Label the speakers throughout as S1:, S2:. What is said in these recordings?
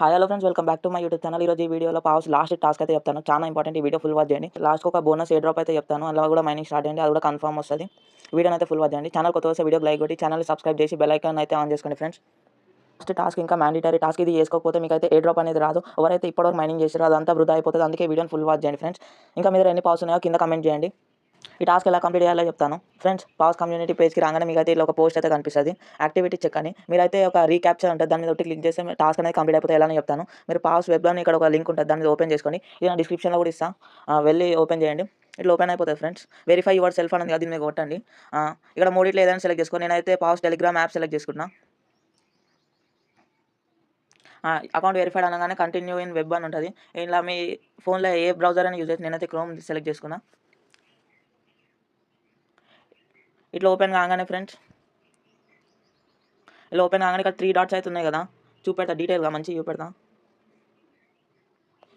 S1: Hi hello friends, welcome back to my YouTube channel. ఈరోజు ఈ వీడియోలో పావర్స్ లాస్ట్ టాస్క్ అయితే చెప్తాను. చాలా ఇంపార్టెంట్. ఈ వీడియో ఫుల్ వాచ్ చేయండి. లాస్ట్కి ఒక బోనస్ ఏ డ్రాప్ అయితే చెప్తాను. అలా కూడా మైనింగ్ స్టార్ట్ చేయండి, అది కూడా కన్ఫర్మ్ వస్తుంది. వీడియోని అయితే ఫుల్ వాచ్ చేయండి. ఛానల్ కొత్త వస్తే వీడియోకి లైక్ కొట్టి ఛానల్ సబ్స్క్రైబ్ చేసి బెల్ ఐకాన్ అయితే ఆన్ చేసుకోండి ఫ్రెండ్స్. ఫస్ట్ టాస్క్ ఇంకా మ్యాండేటరీ టాస్క్. ఇది చేసుకోకపోతే మీకు అయితే ఏ డ్రాప్ అనేది రాదు. ఎవరైతే ఇప్పటివరకు మైనింగ్ చేసారో అదంతా వృధా అయిపోతుంది. అందుకే వీడియోని ఫుల్ వాచ్ చేయండి ఫ్రెండ్స్. ఇంకా మీరు ఎన్ని పావర్స్ ఉన్నాయో కింద కమెంట్ చేయండి. ఈ టాస్క్ ఎలా కంప్లీట్ చేయాలో చెప్తాను ఫ్రెండ్స్. పావర్స్ కమ్యూనిటీ పేజ్కి రాగానే మీకు అయితే ఇలా ఒక పోస్ట్ అయితే కనిపిస్తుంది, యాక్టివిటీ చెక్ అని. మీరైతే ఒక రీక్యాప్చర్ ఉంటుంది, దాని మీద ఒకటి క్లిక్ చేస్తే టాస్క్ అనేది కంప్లీట్ అయిపోతే ఎలా చెప్తాను. మీరు పావర్స్ వెబ్లో ఇక్కడ ఒక లింక్ ఉంటుంది, దాని మీద ఓపెన్ చేసుకొని, ఇది నా డిస్క్రిప్షన్లో కూడా ఇస్తాను, వెళ్ళి ఓపెన్ చేయండి. ఇట్లా ఓపెన్ అయిపోతుంది ఫ్రెండ్స్. వెరిఫై యువర్ సెల్ఫ్ అనేది అది మీరు కొట్టండి. ఇక్కడ మూడిట్లో ఏదైనా సెలెక్ట్ చేసుకోండి. నేనైతే పావర్స్ టెలిగ్రామ్ యాప్ సెలెక్ట్ చేసుకున్నా. అకౌంట్ వెరిఫైడ్ అనగానే కంటిన్యూ ఇన్ వెబ్ అని ఉంటుంది. ఇలా మీ ఫోన్లో ఏ బ్రౌజర్ అని యూజ్ చేసి నేనైతే క్రోమ్ సెలెక్ట్ చేసుకున్నా. ఇట్లా ఓపెన్ కాగానే ఫ్రెండ్స్, ఇలా ఓపెన్ కాగానే ఇక్కడ 3 డాట్స్ అయితే ఉన్నాయి కదా, చూపెడతా డీటెయిల్గా మంచిగా చూపెడతా.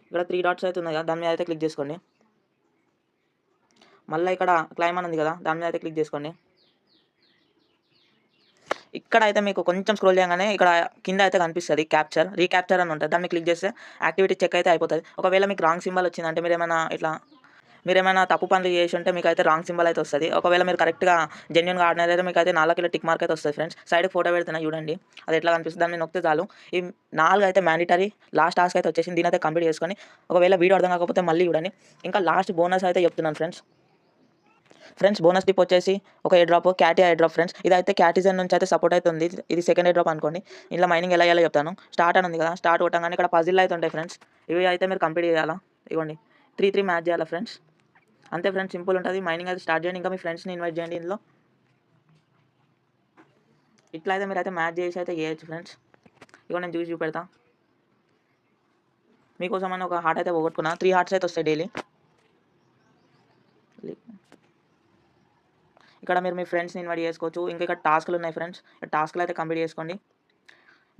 S1: ఇక్కడ 3 డాట్స్ అయితే ఉన్నాయి కదా, దాని మీద అయితే క్లిక్ చేసుకోండి. మళ్ళీ ఇక్కడ క్లైమ్ అని ఉంది కదా, దాని మీద అయితే క్లిక్ చేసుకోండి. ఇక్కడ అయితే మీకు కొంచెం స్క్రోల్ చేయగానే ఇక్కడ కింద అయితే కనిపిస్తుంది క్యాప్చర్, రీక్యాప్చర్ అని ఉంటుంది. దాన్ని క్లిక్ చేస్తే యాక్టివిటీ చెక్ అయితే అయిపోతుంది. ఒకవేళ మీకు రాంగ్ సింబల్ వచ్చిందంటే మీరేమైనా తప్పు పనులు చేసి ఉంటే మీకు అయితే రాంగ్ సింబల్ అయితే వస్తుంది. ఒకవేళ మీరు కరెక్ట్గా జెన్యున్గా ఆడినది అయితే మీకు అయితే 4 కిలో టిక్ మార్క్ అయితే వస్తుంది ఫ్రెండ్స్. సైడ్కి ఫోటో పెడుతున్నా చూడండి, అది ఎట్లా కనిపిస్తుంది. దాన్ని నొక్కితే చాలు. ఈ 4 అయితే మ్యాండేటరీ. లాస్ట్ టాస్క్ అయితే వచ్చేసింది, దీని అయితే కంప్లీట్ చేసుకొని ఒకవేళ వీడియో అర్థం కాకపోతే మళ్ళీ చూడండి. ఇంకా లాస్ట్ బోనస్ అయితే చెప్తున్నాను ఫ్రెండ్స్. బోనస్ టిప్ వచ్చేసి ఒక ఏ డ్రాప్, క్యాటీ ఏ డ్రాప్ ఫ్రెండ్స్. ఇదైతే క్యాటిజన్ నుంచి అయితే సపోర్ట్ అయితే ఉంది. ఇది సెకండ్ ఏ డ్రాప్ అనుకోండి. ఇలా మైనింగ్ ఎలా చేయాలో చెప్తాను. స్టార్ట్ అని ఉంది కదా, స్టార్ట్ కొట్టగానే ఇక్కడ పజిల్ అయితే ఉంటాయి ఫ్రెండ్స్. ఇవి అయితే మీరు కంప్లీట్ చేయాలా. ఇవ్వండి 3 మ్యాచ్ చేయాలా ఫ్రెండ్స్. అంతే ఫ్రెండ్స్, సింపుల్ ఉంటుంది. మైనింగ్ అయితే స్టార్ట్ చేయండి. ఇంకా మీ ఫ్రెండ్స్ని ఇన్వైట్ చేయండి ఇందులో. ఇట్లా అయితే మీరు అయితే మ్యాచ్ చేసి అయితే చేయొచ్చు ఫ్రెండ్స్. ఇవ్వ నేను చూసి చూపెడతా. మీకోసం అని ఒక హార్ట్ అయితే పోగొట్టుకున్నా. 3 హార్ట్స్ అయితే వస్తాయి డైలీ. ఇక్కడ మీరు మీ ఫ్రెండ్స్ని ఇన్వైట్ చేసుకోవచ్చు. ఇంకా ఇక్కడ టాస్క్లు ఉన్నాయి ఫ్రెండ్స్, టాస్క్లు అయితే కంప్లీట్ చేసుకోండి.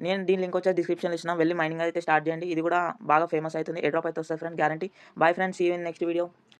S1: నేను దీని లింక్ వచ్చేసి డిస్క్రిప్షన్లో ఇచ్చిన, వెళ్ళి మైనింగ్ అయితే స్టార్ట్ చేయండి. ఇది కూడా బాగా ఫేమస్ అవుతుంది. ఏ డ్రాప్ అయితే వస్తుంది friends, guarantee. Bye friends, see you in next video.